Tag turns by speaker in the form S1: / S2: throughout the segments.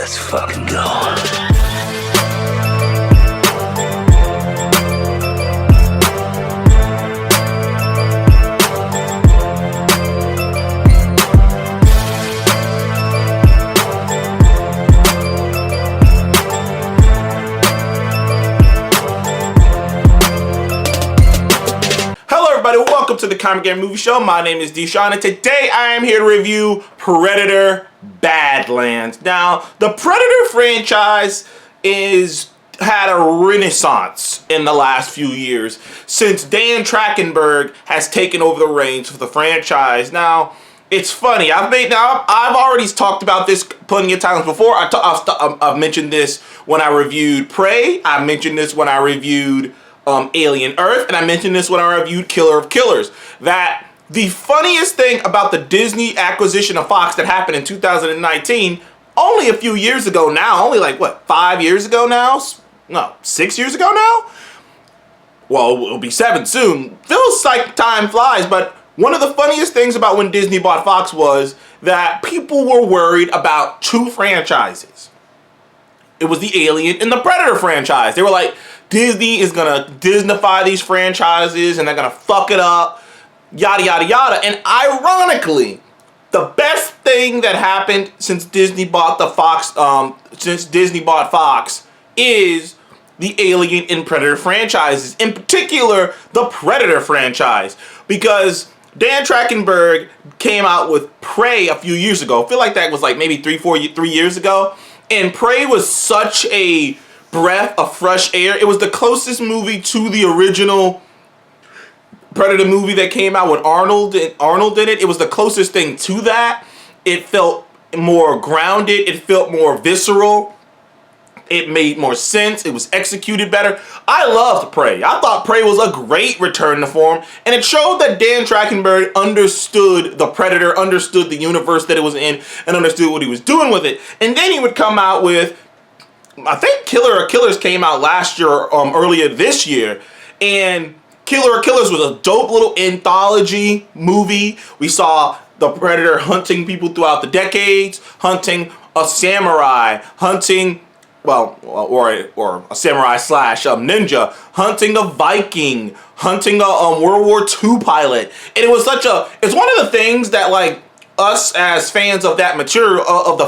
S1: Let's fucking go.
S2: Welcome to the Comic and Movie Show. My name is Deshaun, and today I am here to review Predator Badlands. Now, the Predator franchise had a renaissance in the last few years since Dan Trachtenberg has taken over the reins for the franchise. Now, it's funny. I've already talked about this plenty of times before. I've mentioned this when I reviewed Prey. I mentioned this when I reviewed Alien Earth, and I mentioned this when I reviewed Killer of Killers, that the funniest thing about the Disney acquisition of Fox that happened in 2019, only a few years ago now, only like, what, 5 years ago now? No, 6 years ago now? Well, it'll be 7 soon. Feels like time flies, but one of the funniest things about when Disney bought Fox was that people were worried about 2 franchises. It was the Alien and the Predator franchise. They were like, Disney is gonna Disneyfy these franchises and they're gonna fuck it up, yada yada yada. And ironically, the best thing that happened since Disney bought Fox is the Alien and Predator franchises. In particular, the Predator franchise, because Dan Trachtenberg came out with Prey a few years ago. I feel like that was like maybe 3 years ago. And Prey was such a breath of fresh air. It was the closest movie to the original Predator movie that came out with Arnold in it. It was the closest thing to that. It felt more grounded. It felt more visceral. It made more sense. It was executed better. I loved Prey. I thought Prey was a great return to form, and it showed that Dan Trachtenberg understood the Predator, understood the universe that it was in, and understood what he was doing with it. And then he would come out with, I think Killer of Killers came out last year, earlier this year, and Killer of Killers was a dope little anthology movie. We saw the Predator hunting people throughout the decades, hunting a samurai, hunting, well, or a samurai slash ninja, hunting a Viking, hunting a World War II pilot. And it was it's one of the things that, like, us as fans of that material, of the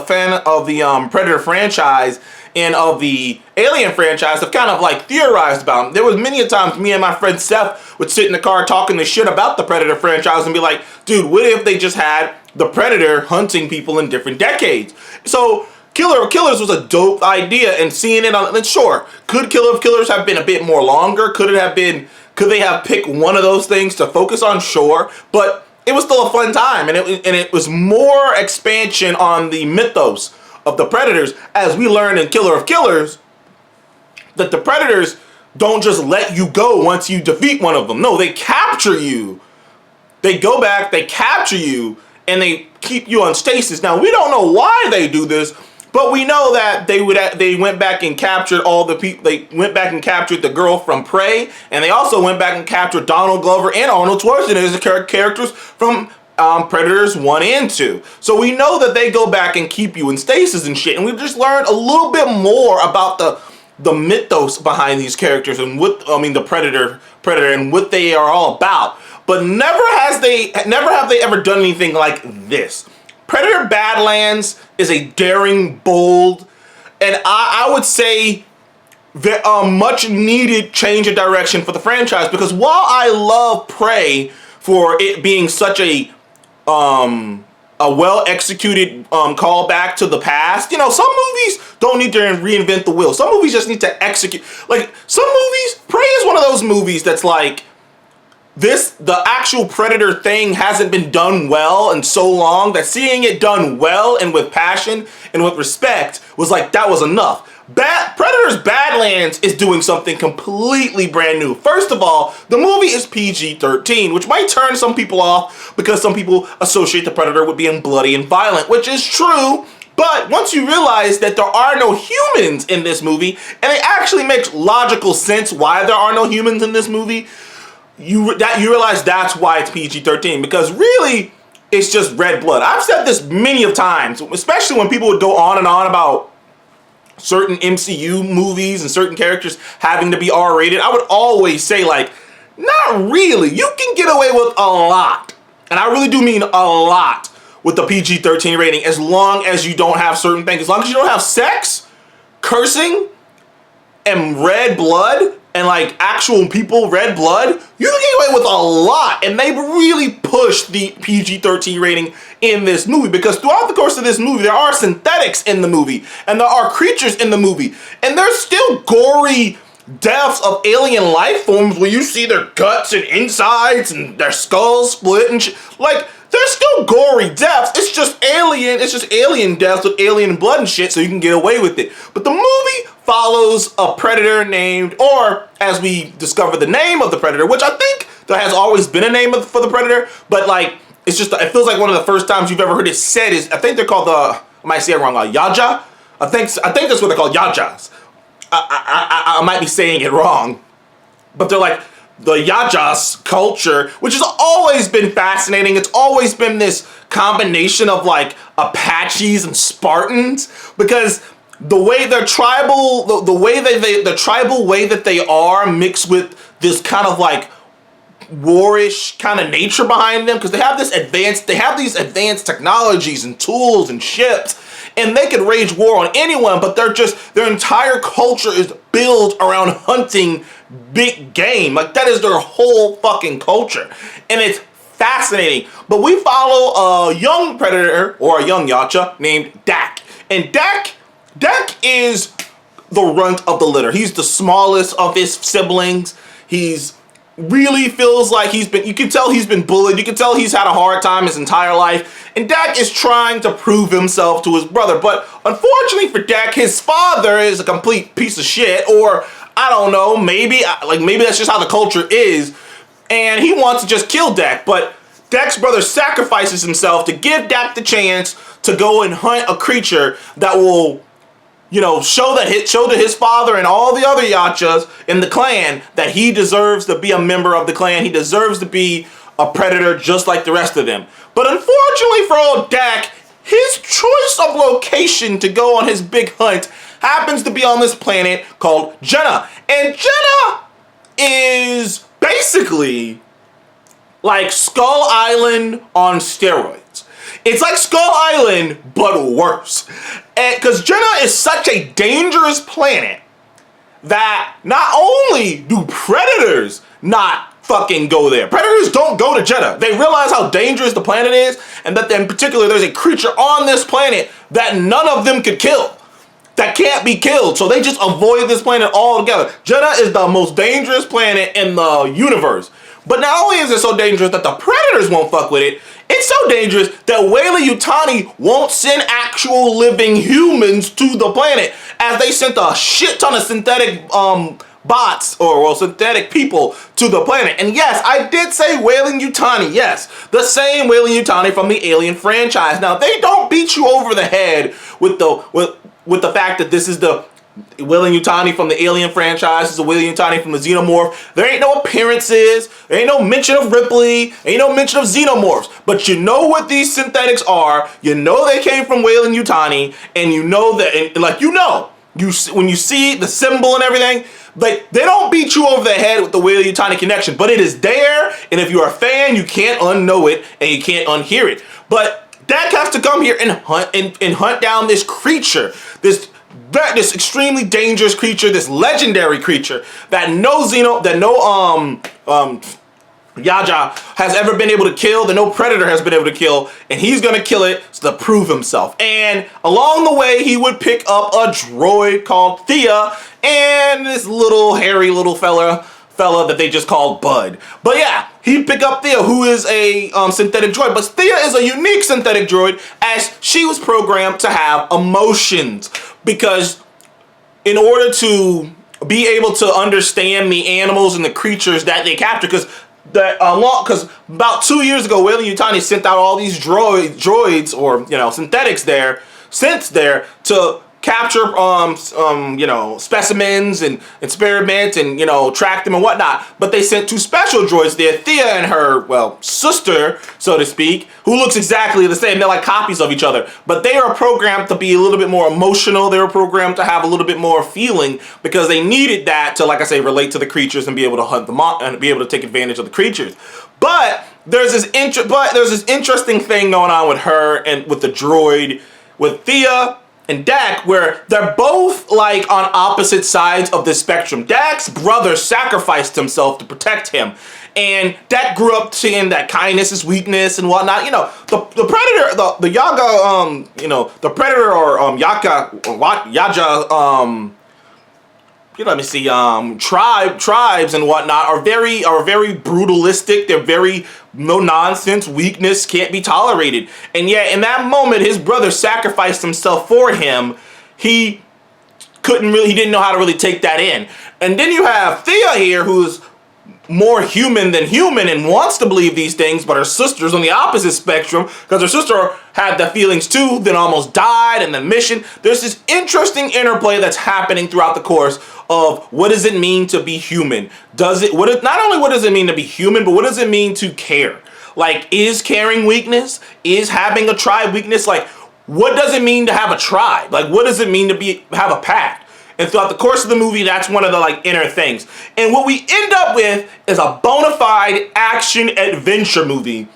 S2: Predator franchise and of the Alien franchise, have kind of like theorized about. There was many a times me and my friend Seth would sit in the car talking the shit about the Predator franchise and be like, dude, what if they just had the Predator hunting people in different decades? So Killer of Killers was a dope idea, and seeing it on, sure, could Killer of Killers have been a bit more longer? Could they have picked one of those things to focus on? Sure, but it was still a fun time, and it was more expansion on the mythos of the Predators, as we learned in Killer of Killers, that the Predators don't just let you go once you defeat one of them. No, they capture you. They go back, they capture you, and they keep you on stasis. Now, we don't know why they do this, but we know that they went back and captured all the people. They went back and captured the girl from Prey, and they also went back and captured Donald Glover and Arnold Schwarzenegger as characters from Predators 1 and 2. So we know that they go back and keep you in stasis and shit. And we've just learned a little bit more about the mythos behind these characters and the Predator and what they are all about. But never have they ever done anything like this. Predator Badlands is a daring, bold, and I would say much needed change of direction for the franchise, because while I love Prey for it being such a well executed callback to the past, some movies don't need to reinvent the wheel. Some movies just need to execute. Like, some movies, Prey is one of those movies that's like, the actual Predator thing hasn't been done well in so long that seeing it done well and with passion and with respect was like, that was enough. Predator's Badlands is doing something completely brand new. First of all, the movie is PG-13, which might turn some people off because some people associate the Predator with being bloody and violent, which is true. But once you realize that there are no humans in this movie, and it actually makes logical sense why there are no humans in this movie, you realize that's why it's PG-13, because really it's just red blood. I've said this many of times, especially when people would go on and on about certain MCU movies and certain characters having to be R-rated, I would always say, like, not really. You can get away with a lot, and I really do mean a lot, with the PG-13 rating, as long as you don't have certain things. As long as you don't have sex, cursing, and red blood, and like actual people, red blood, you can get away with a lot. And they really pushed the PG-13 rating in this movie, because throughout the course of this movie, there are synthetics in the movie, and there are creatures in the movie, and there's still gory deaths of alien life forms where you see their guts and insides and their skulls split and shit. Like, there's still gory deaths. It's just alien deaths with alien blood and shit, so you can get away with it. But the movie follows a predator named, or as we discover the name of the predator, which I think there has always been a name for the predator, but like, it's just, it feels like one of the first times you've ever heard it said is, I think they're called I might say it wrong, Yaja? I think that's what they're called, Yajas. I might be saying it wrong, but they're like the Yajas culture, which has always been fascinating. It's always been this combination of like Apaches and Spartans, because the way they're tribal, the tribal way that they are, mixed with this kind of like warish kind of nature behind them, because they have these advanced technologies and tools and ships, and they can wage war on anyone, but their entire culture is built around hunting big game. Like, that is their whole fucking culture, and it's fascinating. But we follow a young predator, or a young Yacha, named Dak, and Dak is the runt of the litter. He's the smallest of his siblings. He's really feels like you can tell he's been bullied. You can tell he's had a hard time his entire life. And Dak is trying to prove himself to his brother. But unfortunately for Dak, his father is a complete piece of shit. Or, I don't know, maybe that's just how the culture is. And he wants to just kill Dak. But Dak's brother sacrifices himself to give Dak the chance to go and hunt a creature that will, show to his father and all the other Yachas in the clan that he deserves to be a member of the clan. He deserves to be a predator just like the rest of them. But unfortunately for old Dak, his choice of location to go on his big hunt happens to be on this planet called Jenna. And Jenna is basically like Skull Island on steroids. It's like Skull Island, but worse. Because Jenna is such a dangerous planet that not only do predators not fucking go there. Predators don't go to Jenna. They realize how dangerous the planet is, and that in particular there's a creature on this planet that none of them could kill, that can't be killed. So they just avoid this planet altogether. Jenna is the most dangerous planet in the universe. But not only is it so dangerous that the predators won't fuck with it, it's so dangerous that Weyland-Yutani won't send actual living humans to the planet, as they sent a shit ton of synthetic bots, or synthetic people to the planet. And yes, I did say Weyland-Yutani, yes, the same Weyland-Yutani from the Alien franchise. Now, they don't beat you over the head with the fact that this is the Weyland-Yutani from the Alien franchise, is a Weyland-Yutani from the Xenomorph. There ain't no appearances, there ain't no mention of Ripley, ain't no mention of Xenomorphs. But you know what these synthetics are, you know they came from Weyland-Yutani, and you know that, and like, when you see the symbol and everything, like, they don't beat you over the head with the Weyland-Yutani connection, but it is there, and if you're a fan, you can't unknow it, and you can't unhear it. But Dak has to come here and hunt down this creature, this extremely dangerous creature, this legendary creature that no Yaja has ever been able to kill, that no predator has been able to kill, and he's gonna kill it to prove himself. And along the way, he would pick up a droid called Thia, and this little hairy little fella that they just called Bud. But yeah, he'd pick up Thia, who is a synthetic droid. But Thia is a unique synthetic droid, as she was programmed to have emotions, because in order to be able to understand the animals and the creatures that they capture, because about 2 years ago, Weyland-Yutani sent out all these droids, or synthetics there, synths there, to capture specimens and experiment and track them and whatnot. But they sent 2 special droids there, Thia and her sister, so to speak, who looks exactly the same. They're like copies of each other, but they are programmed to be a little bit more emotional. They were programmed to have a little bit more feeling because they needed that to, like I say, relate to the creatures and be able to hunt them up and be able to take advantage of the creatures. But there's this interesting thing going on with her and with the droid, with Thia and Dak, where they're both like on opposite sides of the spectrum. Dak's brother sacrificed himself to protect him, and Dak grew up seeing that kindness is weakness and whatnot. The Predator, the Yaga, the Predator or Yaka or what Yaja, tribes and whatnot are very brutalistic. They're very no nonsense. Weakness can't be tolerated. And yet, in that moment, his brother sacrificed himself for him. He didn't know how to really take that in. And then you have Thea here, who's more human than human and wants to believe these things, but her sister's on the opposite spectrum because her sister had the feelings too, then almost died in the mission. There's this interesting interplay that's happening throughout the course of what does it mean to be human? Not only what does it mean to be human, but what does it mean to care? Like, is caring weakness? Is having a tribe weakness? Like, what does it mean to have a tribe? Like, what does it mean to have a pact? And throughout the course of the movie, that's one of the inner things. And what we end up with is a bona fide action adventure movie.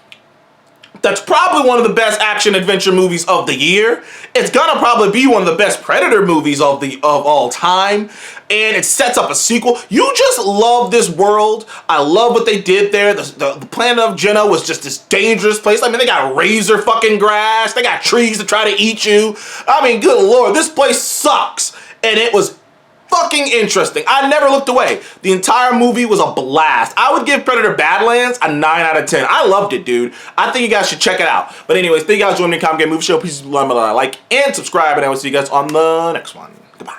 S2: That's probably one of the best action adventure movies of the year. It's gonna probably be one of the best Predator movies of all time. And it sets up a sequel. You just love this world. I love what they did there. The planet of Jenna was just this dangerous place. I mean, they got razor fucking grass. They got trees to try to eat you. I mean, good lord, this place sucks. And it was fucking interesting. I never looked away. The entire movie was a blast. I would give Predator Badlands a 9 out of 10. I loved it, dude. I think you guys should check it out. But anyways, thank you guys for joining me in Comic Game Movie Show. Please like and subscribe, and I will see you guys on the next one. Goodbye.